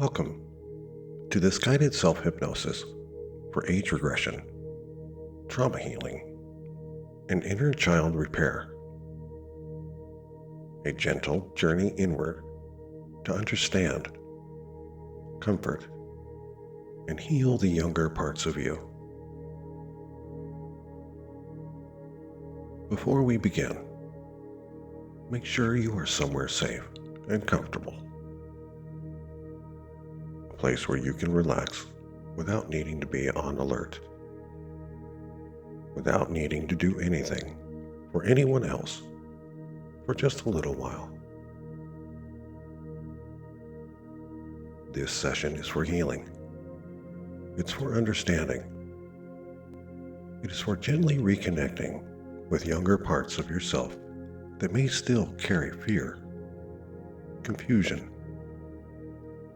Welcome to this guided self-hypnosis for age regression, trauma healing, and inner child repair. A gentle journey inward to understand, comfort, and heal the younger parts of you. Before we begin, make sure you are somewhere safe and comfortable. A place where you can relax without needing to be on alert, without needing to do anything for anyone else for just a little while. This session is for healing. It's for understanding. It is for gently reconnecting with younger parts of yourself that may still carry fear, confusion,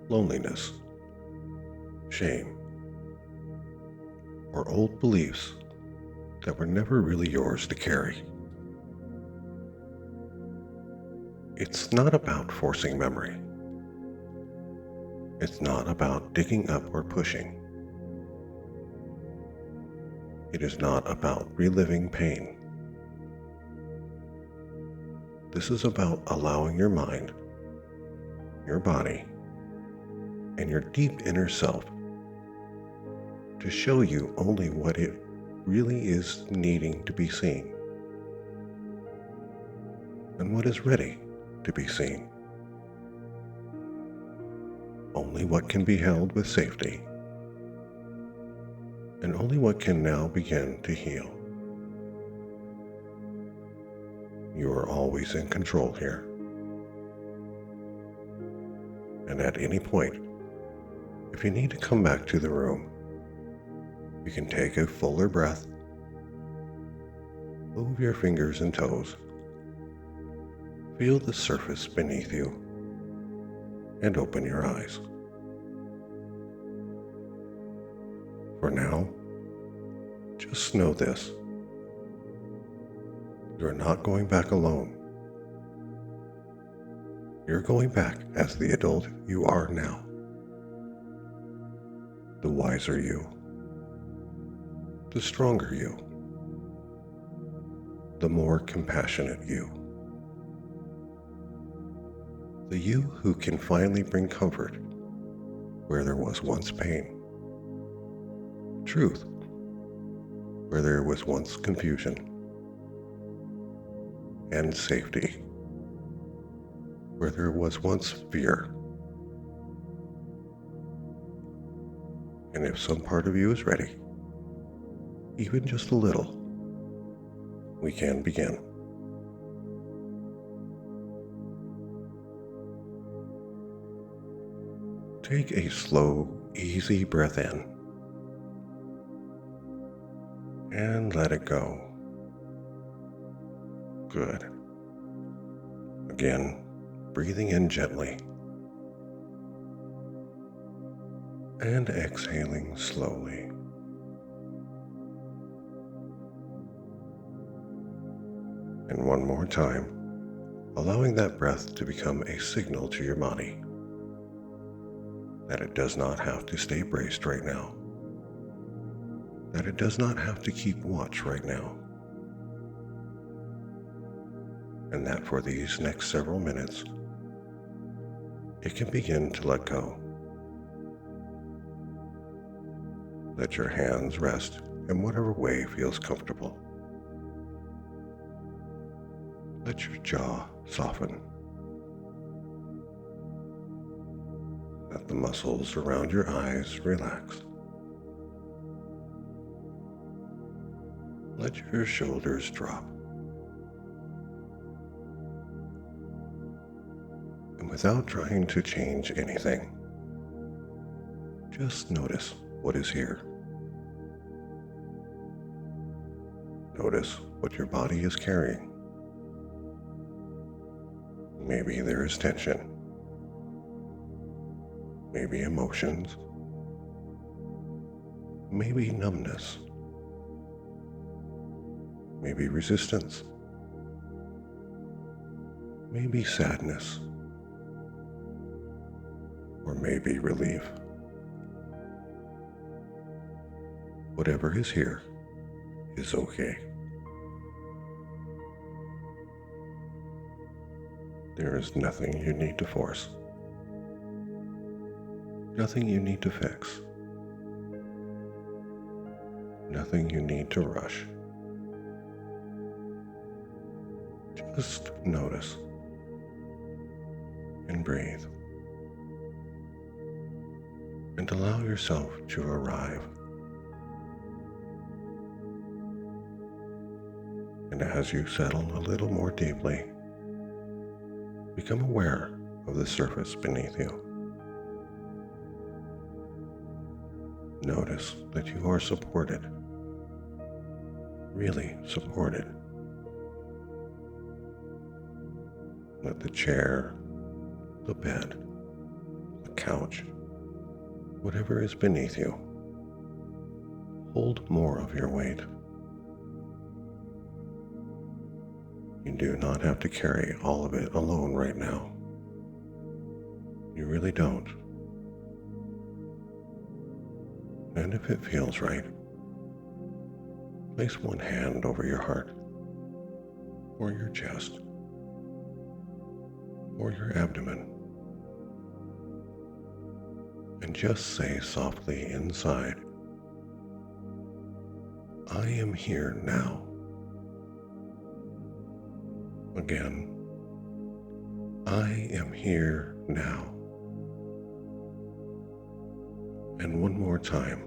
loneliness, shame, or old beliefs that were never really yours to carry. It's not about forcing memory. It's not about digging up or pushing. It is not about reliving pain. This is about allowing your mind, your body, and your deep inner self to show you only what it really is needing to be seen and what is ready to be seen. Only what can be held with safety, and only what can now begin to heal. You are always in control here. And at any point, if you need to come back to the room, you can take a fuller breath, move your fingers and toes, feel the surface beneath you, and open your eyes. For now, just know this. You're not going back alone. You're going back as the adult you are now. The wiser you, the stronger you, the more compassionate you. The you who can finally bring comfort where there was once pain, truth where there was once confusion, and safety where there was once fear. And if some part of you is ready, even just a little, we can begin. Take a slow, easy breath in and let it go. Good. Again, breathing in gently and exhaling slowly. And one more time, allowing that breath to become a signal to your body that it does not have to stay braced right now, that it does not have to keep watch right now, and that for these next several minutes, it can begin to let go. Let your hands rest in whatever way feels comfortable. Let your jaw soften. Let the muscles around your eyes relax. Let your shoulders drop. And without trying to change anything, just notice what is here. Notice what your body is carrying. Maybe there is tension. Maybe emotions. Maybe numbness. Maybe resistance. Maybe sadness. or maybe relief. Whatever is here is okay. There is nothing you need to force, nothing you need to fix, nothing you need to rush. Just notice and breathe and allow yourself to arrive. And as you settle a little more deeply, become aware of the surface beneath you. Notice that you are supported, really supported. Let the chair, the bed, the couch, whatever is beneath you, hold more of your weight. You do not have to carry all of it alone right now. You really don't. And if it feels right, place one hand over your heart, or your chest, or your abdomen, and just say softly inside, I am here now. Again, I am here now. And one more time,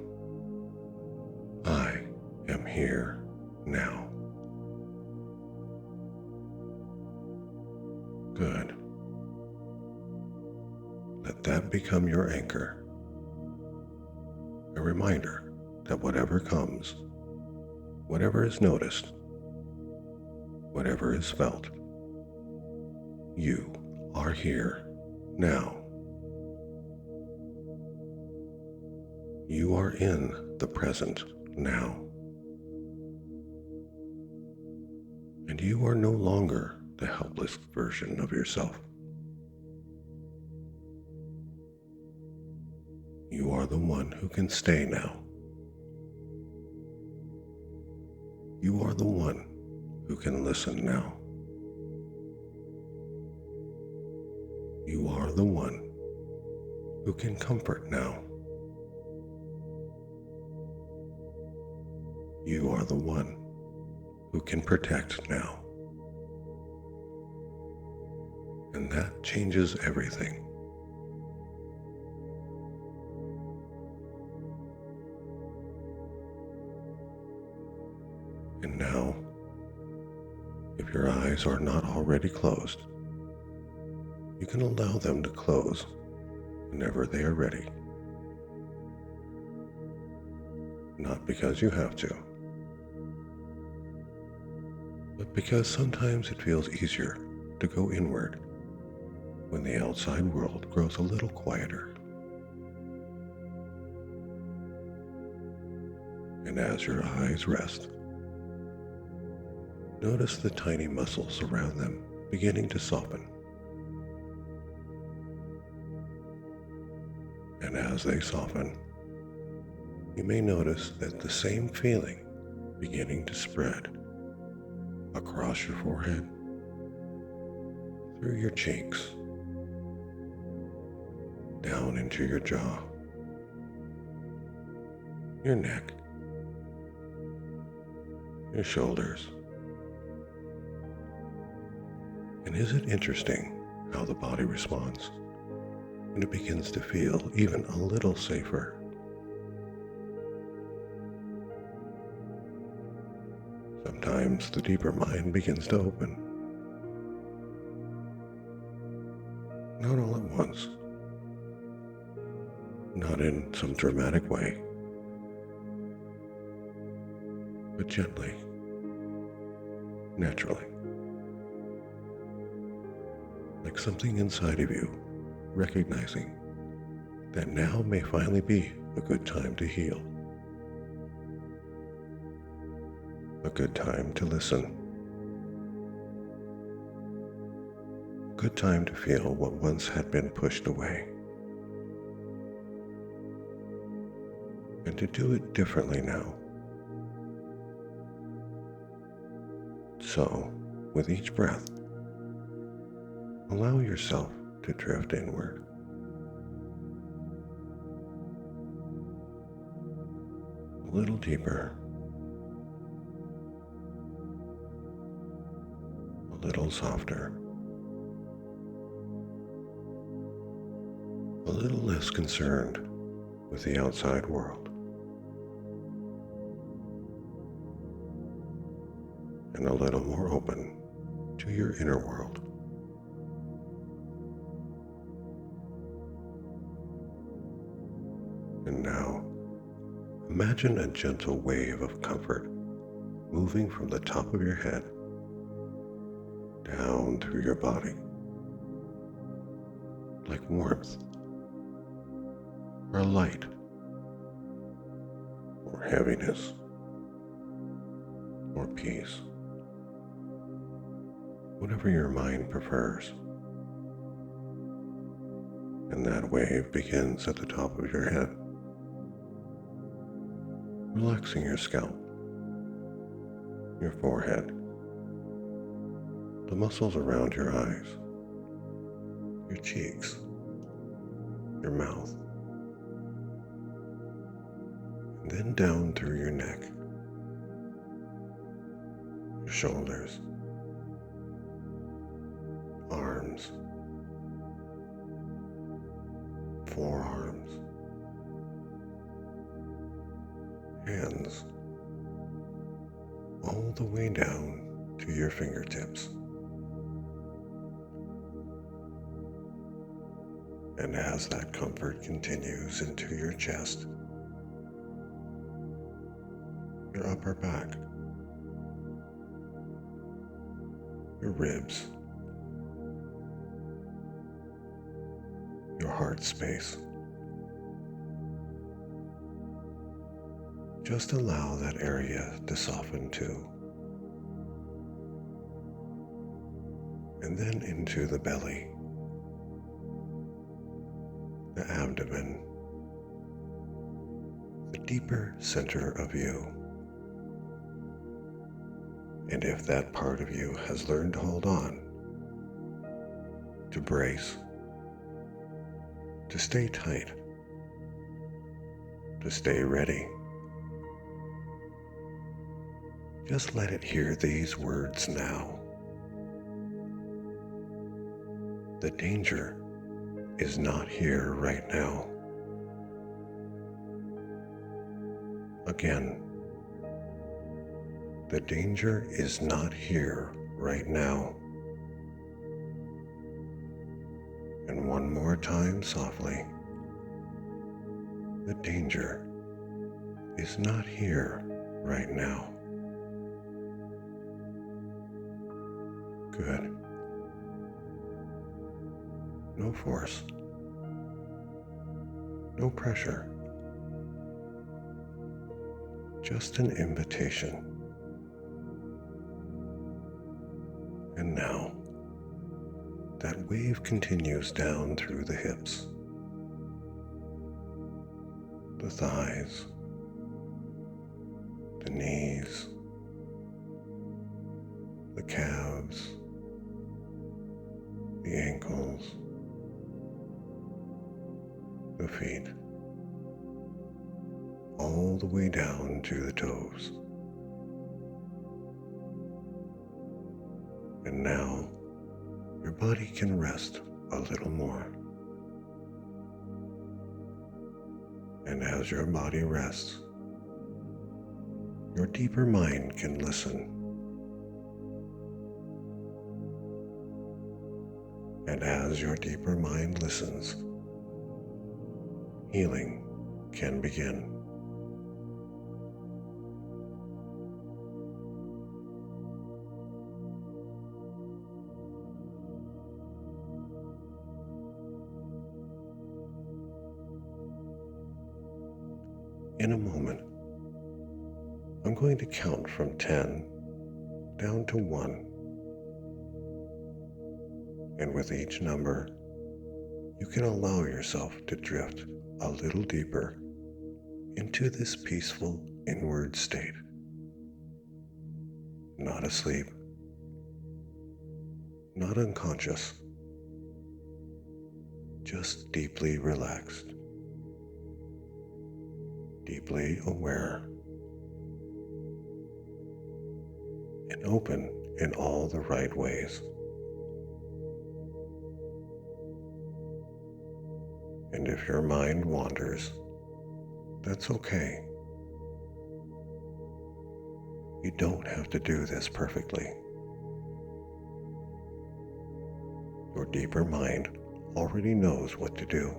I am here now. Good. Let that become your anchor, a reminder that whatever comes, whatever is noticed, whatever is felt, you are here now. You are in the present now. And you are no longer the helpless version of yourself. You are the one who can stay now. You are the one who can listen now. You are the one who can comfort now. You are the one who can protect now. And that changes everything. And now, if your eyes are not already closed, you can allow them to close whenever they are ready. Not because you have to, but because sometimes it feels easier to go inward when the outside world grows a little quieter. And as your eyes rest, notice the tiny muscles around them beginning to soften. And as they soften, you may notice that the same feeling beginning to spread across your forehead, through your cheeks, down into your jaw, your neck, your shoulders. And is it interesting how the body responds when it begins to feel even a little safer? Sometimes the deeper mind begins to open. Not all at once. Not in some dramatic way, but gently, naturally. Like something inside of you recognizing that now may finally be a good time to heal. A good time to listen. A good time to feel what once had been pushed away. and to do it differently now. So, with each breath, allow yourself to drift inward. A little deeper, a little softer, a little less concerned with the outside world, and a little more open to your inner world. And now, imagine a gentle wave of comfort moving from the top of your head down through your body, like warmth, or light, or heaviness, or peace, whatever your mind prefers. And that wave begins at the top of your head, relaxing your scalp, your forehead, the muscles around your eyes, your cheeks, your mouth, and then down through your neck, your shoulders, arms, forearms, hands, all the way down to your fingertips. And as that comfort continues into your chest, your upper back, your ribs, your heart space, just allow that area to soften too. And then into the belly, the abdomen, the deeper center of you. And if that part of you has learned to hold on, to brace, to stay tight, to stay ready, just let it hear these words now. The danger is not here right now. Again, the danger is not here right now. And one more time softly, the danger is not here right now. Good. No force. No pressure. Just an invitation. And now, that wave continues down through the hips, the thighs, the knees, the calves, the ankles, the feet, all the way down to the toes. And now, your body can rest a little more. And as your body rests, your deeper mind can listen. And as your deeper mind listens, healing can begin. In a moment, I'm going to count from 10 down to 1. And with each number, you can allow yourself to drift a little deeper into this peaceful inward state. Not asleep, not unconscious, just deeply relaxed, deeply aware, and open in all the right ways. And if your mind wanders, that's okay. You don't have to do this perfectly. Your deeper mind already knows what to do.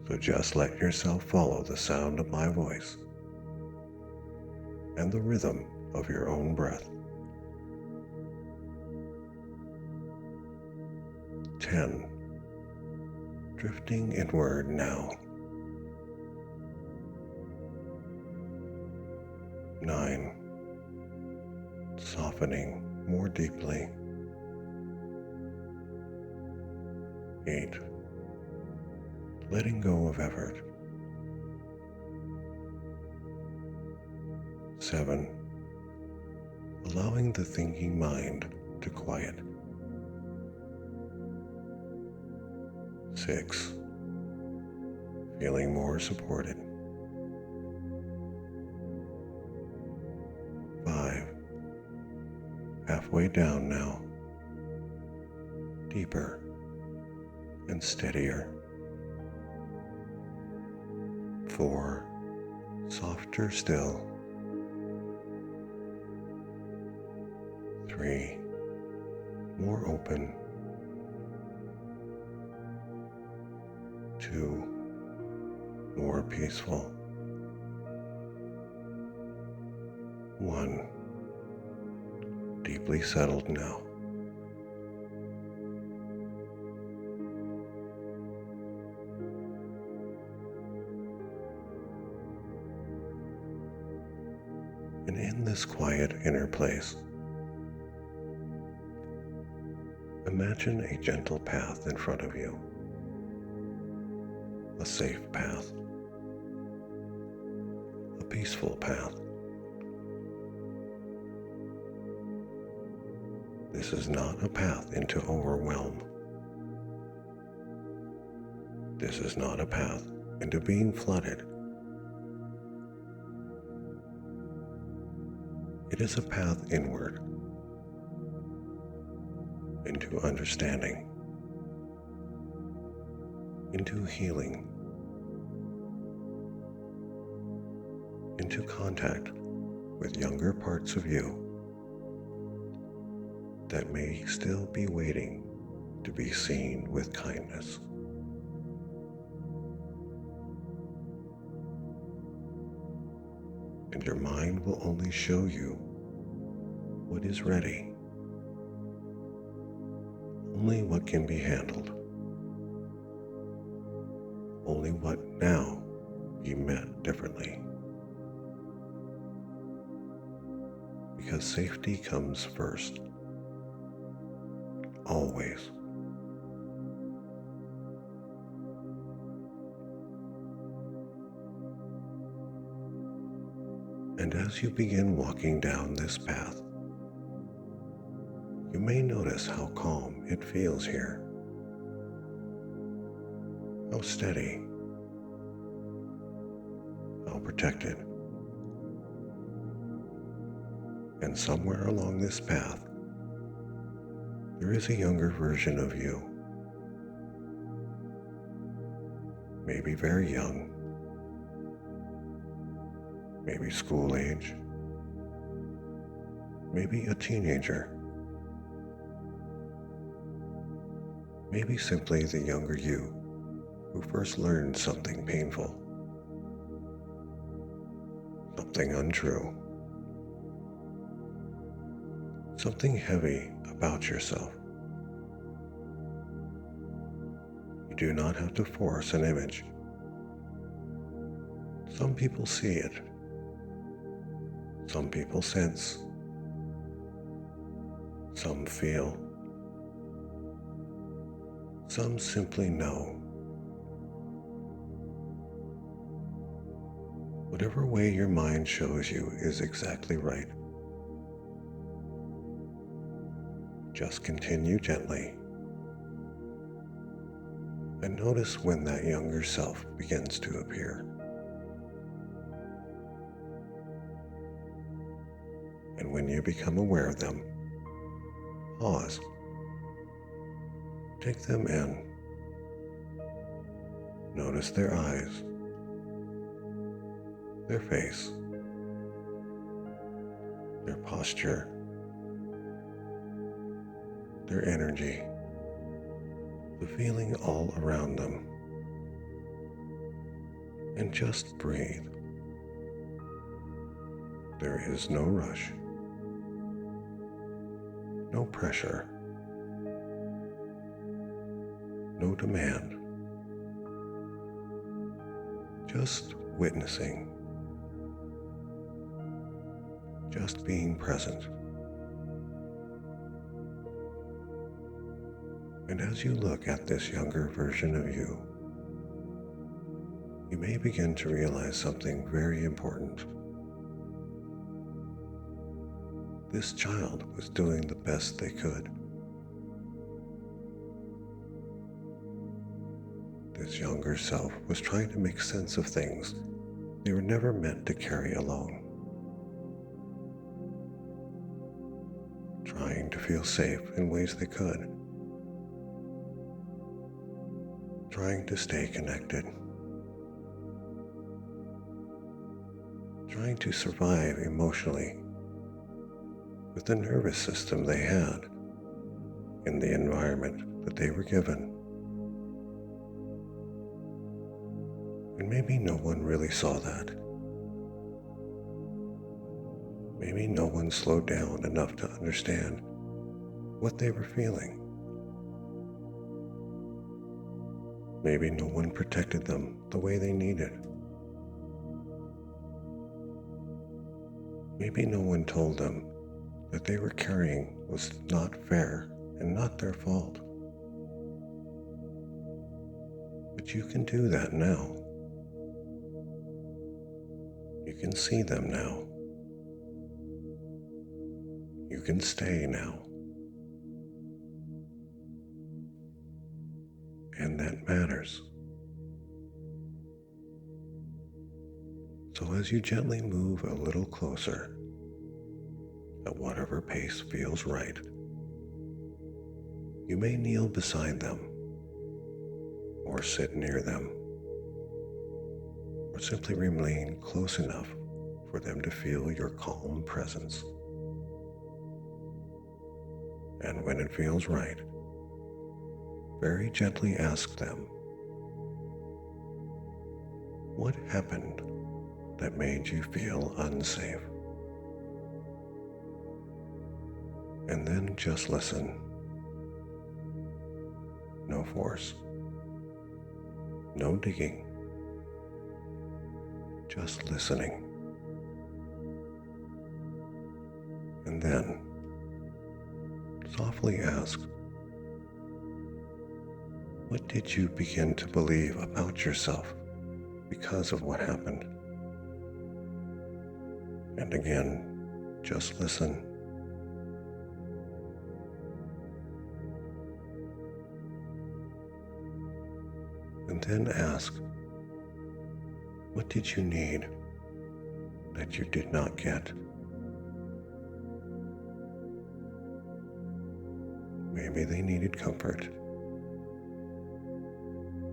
So just let yourself follow the sound of my voice and the rhythm of your own breath. 10. Drifting inward now. 9. Softening more deeply. 8. Letting go of effort. 7. Allowing the thinking mind to quiet. 6. Feeling more supported. 5. Halfway down now. Deeper and steadier. 4. Softer still. 3. More open. 2. More peaceful. 1. Deeply settled now. And in this quiet inner place, imagine a gentle path in front of you, a safe path, a peaceful path. This is not a path into overwhelm. This is not a path into being flooded. It is a path inward, into understanding, into healing, into contact with younger parts of you that may still be waiting to be seen with kindness. And your mind will only show you what is ready, only what can be handled, only what now be met differently. Because safety comes first, always. And as you begin walking down this path, you may notice how calm it feels here, how steady, how protected. And somewhere along this path, there is a younger version of you, maybe very young, maybe school age, maybe a teenager, maybe simply the younger you who first learned something painful, something untrue, something heavy about yourself. You do not have to force an image. Some people see it. Some people sense. Some feel. Some simply know. Whatever way your mind shows you is exactly right. Just continue gently and notice when that younger self begins to appear. And when you become aware of them, pause. Take them in. Notice their eyes, their face, their posture, their energy, the feeling all around them. And just breathe. There is no rush, no pressure, no demand. Just witnessing, just being present. And as you look at this younger version of you, you may begin to realize something very important. This child was doing the best they could. This younger self was trying to make sense of things they were never meant to carry alone. Trying to feel safe in ways they could. Trying to stay connected. Trying to survive emotionally with the nervous system they had in the environment that they were given. And maybe no one really saw that. Maybe no one slowed down enough to understand what they were feeling. Maybe no one protected them the way they needed. Maybe no one told them that they were carrying was not fair and not their fault. But you can do that now. You can see them now. You can stay now. And that matters. So as you gently move a little closer, at whatever pace feels right, you may kneel beside them, or sit near them, or simply remain close enough for them to feel your calm presence. And when it feels right, very gently ask them, what happened that made you feel unsafe? And then just listen. No force. No digging. Just listening. And then softly ask, what did you begin to believe about yourself because of what happened? And again, just listen. And then ask, what did you need that you did not get? Maybe they needed comfort.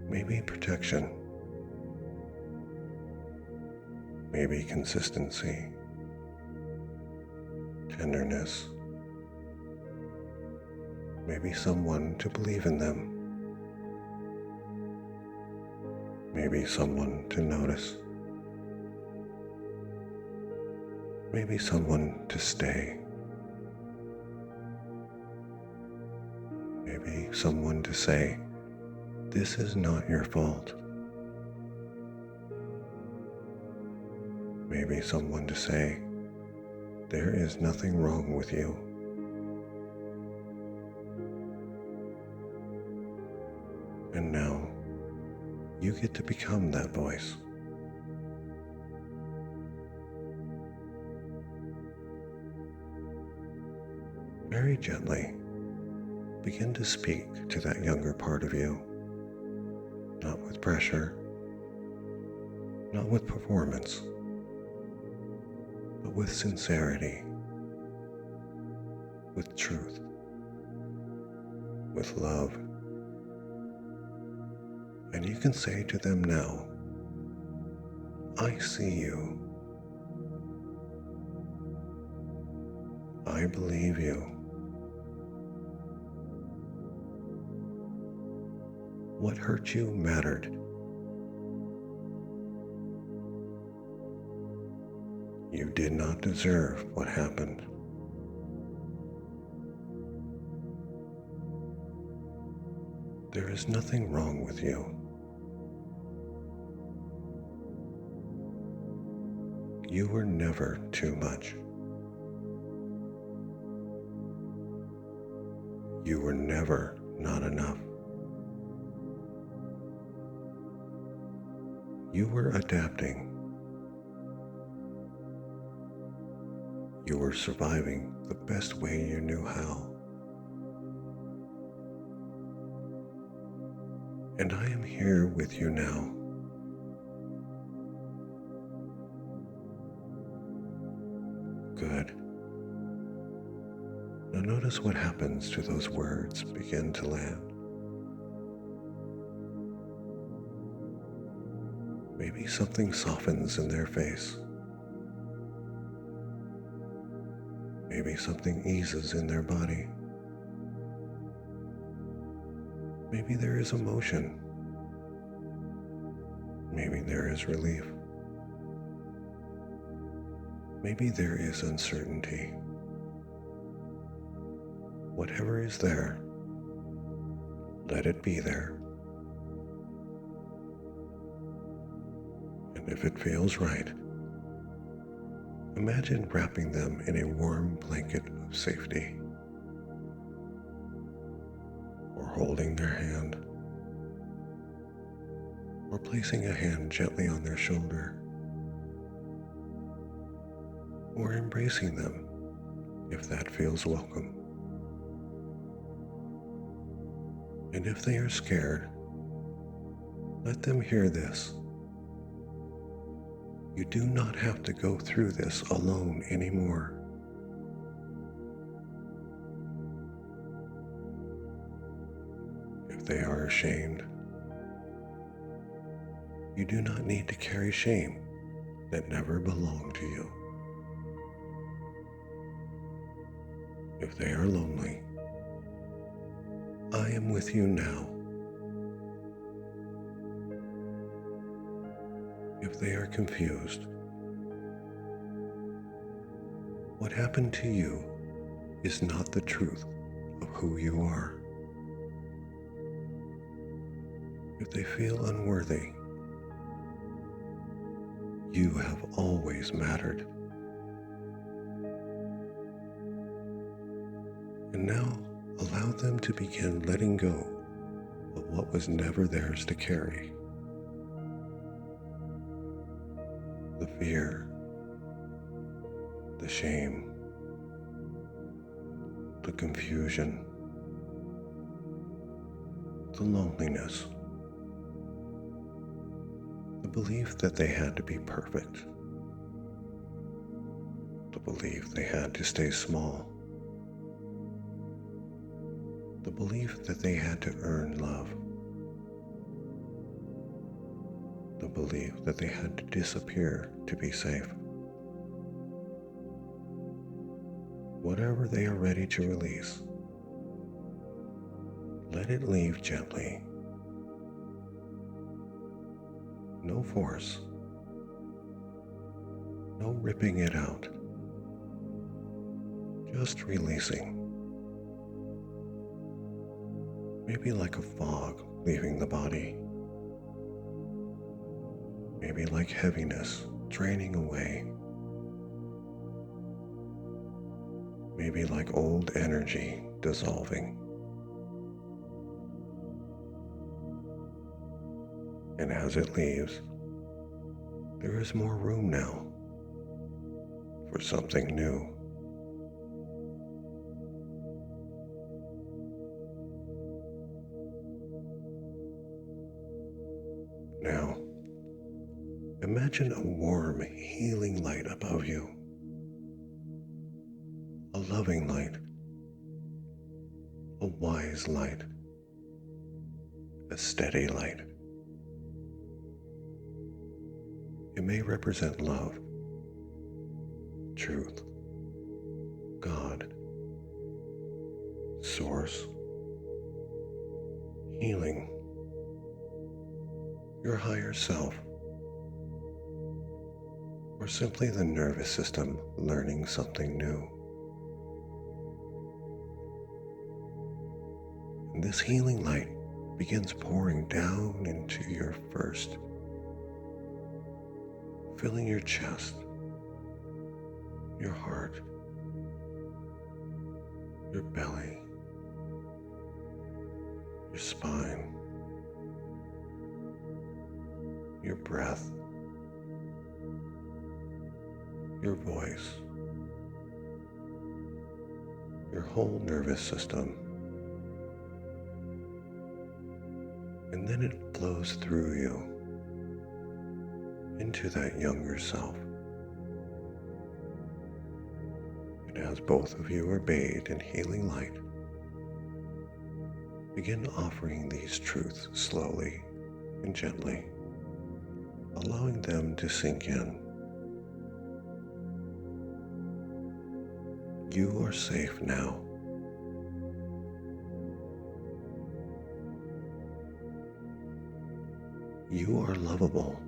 Maybe protection. Maybe consistency. Tenderness. Maybe someone to believe in them. Maybe someone to notice. Maybe someone to stay. Maybe someone to say, this is not your fault. Maybe someone to say, there is nothing wrong with you. And now you get to become that voice. Very gently, begin to speak to that younger part of you, not with pressure, not with performance, but with sincerity, with truth, with love. And you can say to them now, I see you. I believe you. What hurt you mattered. You did not deserve what happened. There is nothing wrong with you. You were never too much. You were never not enough. You were adapting. You were surviving the best way you knew how. And I am here with you now. Good. Now notice what happens to those words begin to land. Maybe something softens in their face. Maybe something eases in their body. Maybe there is emotion. Maybe there is relief. Maybe there is uncertainty. Whatever is there, let it be there. And if it feels right, imagine wrapping them in a warm blanket of safety, or holding their hand, or placing a hand gently on their shoulder, or embracing them if that feels welcome. And if they are scared, let them hear this. You do not have to go through this alone anymore. If they are ashamed, you do not need to carry shame that never belonged to you. If they are lonely, I am with you now. If they are confused, what happened to you is not the truth of who you are. If they feel unworthy, you have always mattered. And now allow them to begin letting go of what was never theirs to carry. The fear, the shame, the confusion, the loneliness, the belief that they had to be perfect, the belief they had to stay small, the belief that they had to earn love, the belief that they had to disappear to be safe. Whatever they are ready to release, let it leave gently. No force, no ripping it out, just releasing. Maybe like a fog leaving the body. Maybe like heaviness draining away. Maybe like old energy dissolving. And as it leaves, there is more room now for something new. Now, imagine a warm, healing light above you. A loving light. A wise light. A steady light. It may represent love, truth, God, source, healing, your higher self, or simply the nervous system learning something new. And this healing light begins pouring down into your first, filling your chest, your heart, your belly, your spine, your breath, your voice, your whole nervous system. And then it flows through you into that younger self. And as both of you are bathed in healing light, begin offering these truths slowly and gently, allowing them to sink in. You are safe now. You are lovable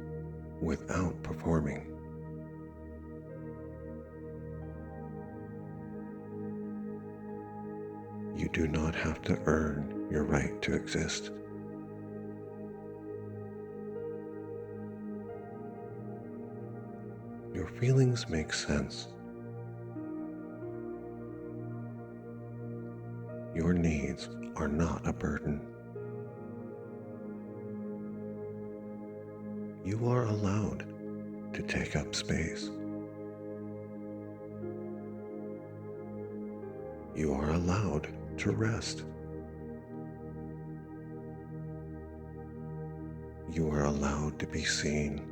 without performing. You do not have to earn your right to exist. Your feelings make sense. Your needs are not a burden. You are allowed to take up space. You are allowed to rest. You are allowed to be seen.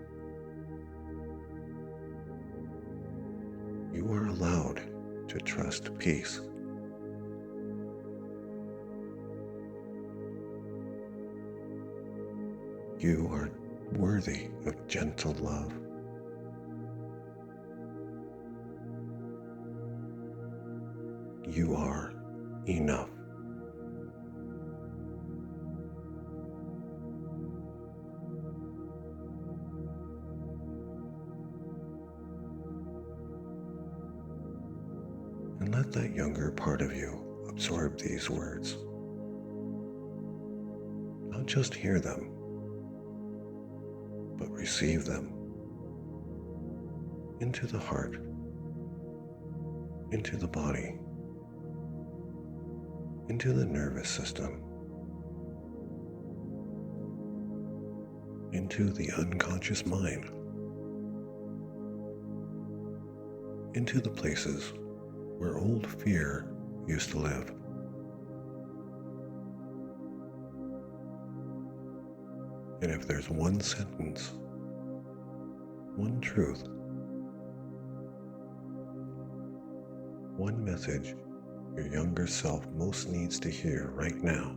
You are allowed to trust peace. You are worthy of gentle love. You are enough. And let that younger part of you absorb these words. Not just hear them, but receive them into the heart, into the body, into the nervous system, into the unconscious mind, into the places where old fear used to live. And if there's one sentence, one truth, one message your younger self most needs to hear right now,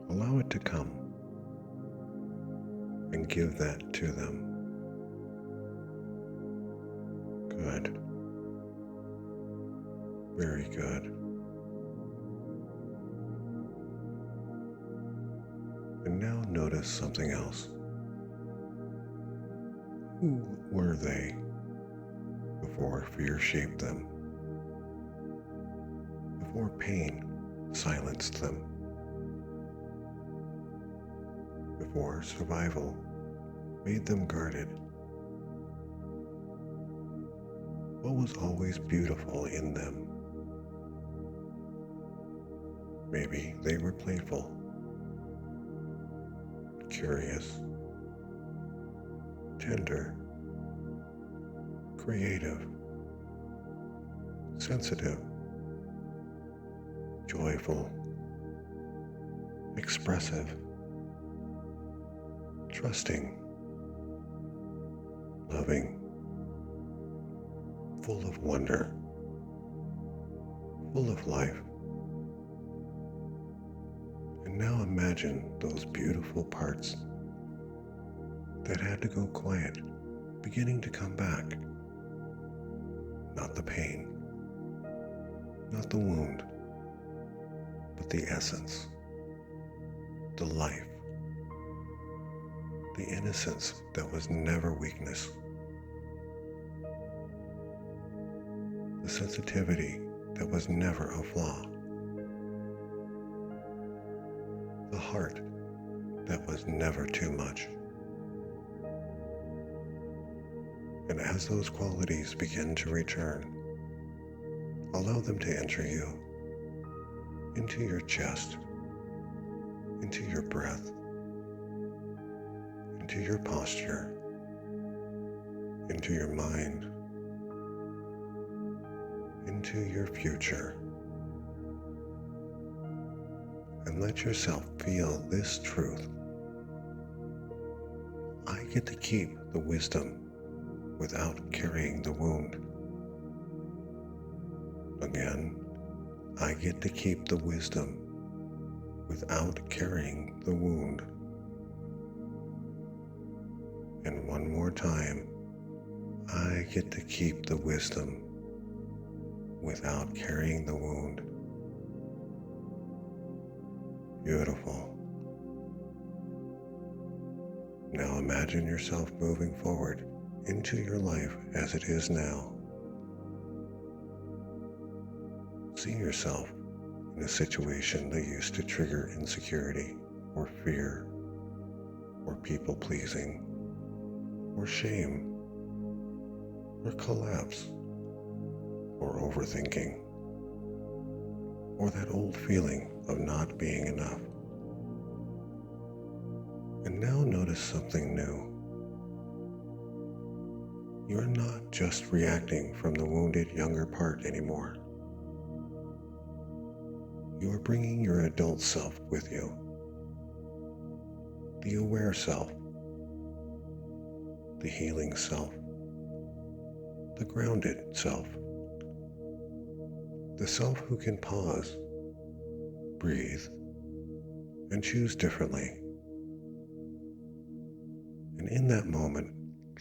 allow it to come and give that to them. Good. Very good. And now notice something else. Who were they before fear shaped them? Before pain silenced them? Before survival made them guarded? What was always beautiful in them? Maybe they were playful, curious, tender, creative, sensitive, joyful, expressive, trusting, loving, full of wonder, full of life. And now imagine those beautiful parts that had to go quiet beginning to come back. Not the pain, not the wound, but the essence, the life, the innocence that was never weakness, the sensitivity that was never a flaw, the heart that was never too much. And as those qualities begin to return, allow them to enter you, into your chest, into your breath, into your posture, into your mind, into your future. And let yourself feel this truth. I get to keep the wisdom without carrying the wound. Again, I get to keep the wisdom without carrying the wound. And one more time, I get to keep the wisdom without carrying the wound. Beautiful. Now imagine yourself moving forward into your life as it is now. See yourself in a situation that used to trigger insecurity or fear or people-pleasing or shame or collapse or overthinking or that old feeling of not being enough. And now notice something new. You're not just reacting from the wounded younger part anymore. You are bringing your adult self with you. The aware self, the healing self, the grounded self, the self who can pause, breathe, and choose differently. And in that moment,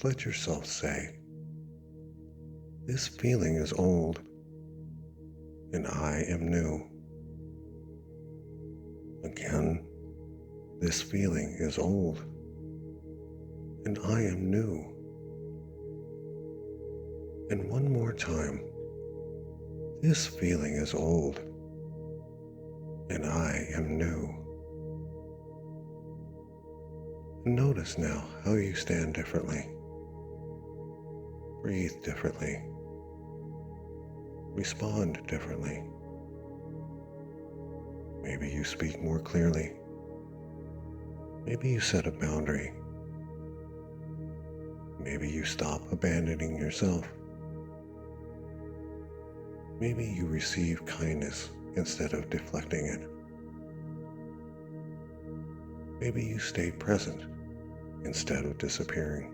let yourself say, this feeling is old, and I am new. Again, this feeling is old, and I am new. And one more time, this feeling is old, and I am new. And notice now how you stand differently, breathe differently, respond differently. Maybe you speak more clearly. Maybe you set a boundary. Maybe you stop abandoning yourself. Maybe you receive kindness instead of deflecting it. Maybe you stay present instead of disappearing.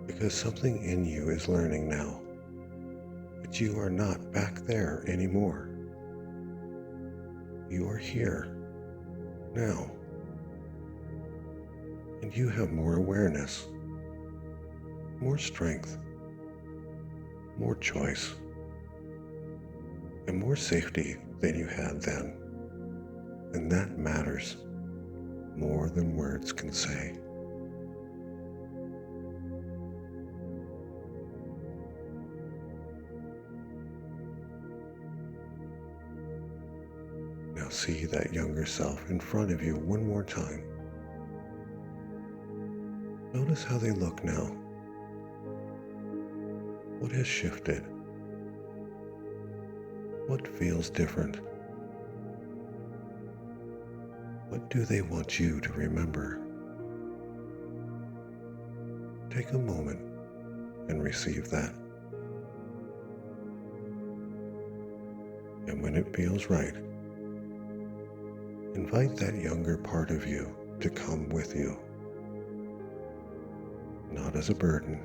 Because something in you is learning now that you are not back there anymore. You are here, now. And you have more awareness, more strength, more choice, and more safety than you had then. And that matters more than words can say. Now see that younger self in front of you one more time. Notice how they look now. What has shifted? What feels different? What do they want you to remember? Take a moment and receive that. And when it feels right, invite that younger part of you to come with you, not as a burden,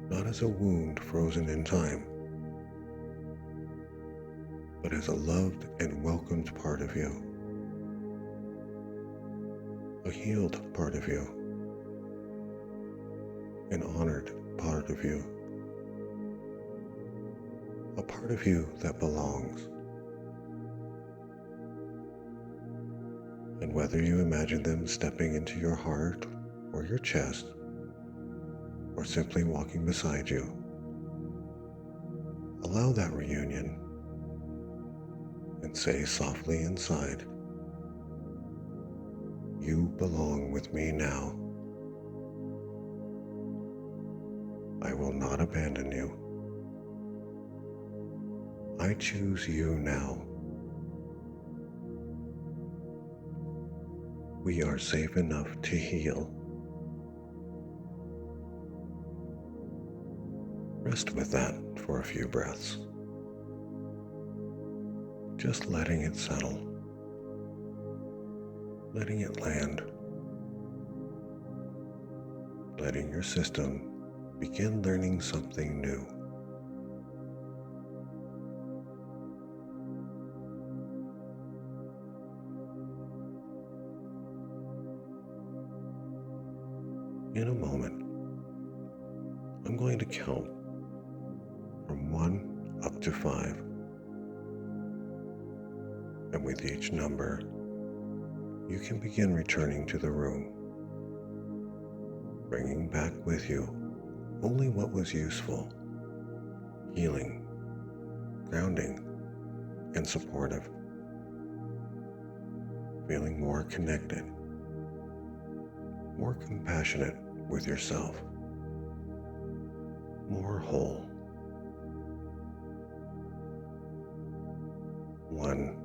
not as a wound frozen in time, but as a loved and welcomed part of you, a healed part of you, an honored part of you, a part of you that belongs. And whether you imagine them stepping into your heart or your chest, or simply walking beside you, allow that reunion and say softly inside, "You belong with me now. I will not abandon you. I choose you now. We are safe enough to heal." Rest with that for a few breaths, just letting it settle, letting it land, letting your system begin learning something new. In a moment, I'm going to count from 1 up to 5. And with each number, you can begin returning to the room, bringing back with you only what was useful, healing, grounding, and supportive, feeling more connected, more compassionate with yourself, more whole. 1,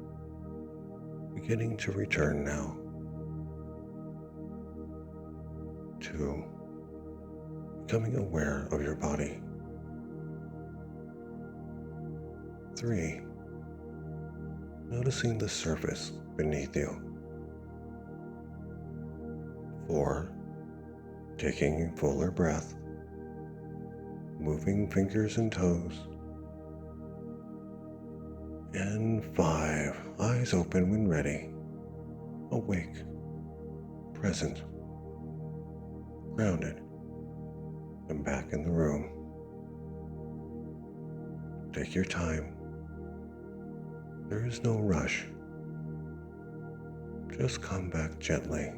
beginning to return now. 2, becoming aware of your body. 3, noticing the surface beneath you. 4, taking a fuller breath, moving fingers and toes. And 5, eyes open when ready, awake, present, grounded, and back in the room. Take your time. There is no rush. Just come back gently.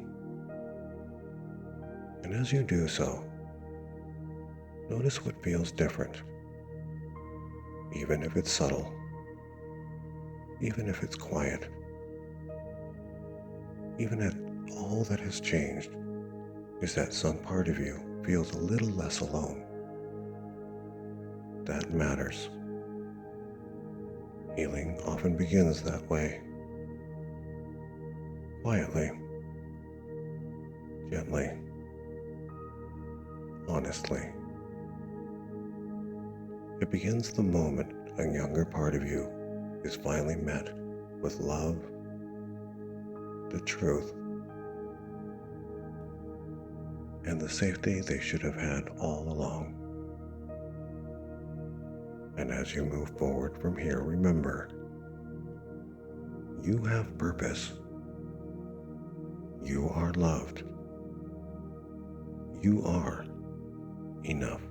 And as you do so, notice what feels different, even if it's subtle, even if it's quiet, even if all that has changed is that some part of you feels a little less alone. That matters. Healing often begins that way. Quietly, gently, honestly. It begins the moment a younger part of you is finally met with love, the truth, and the safety they should have had all along. And as you move forward from here, remember, you have purpose. You are loved. You are enough.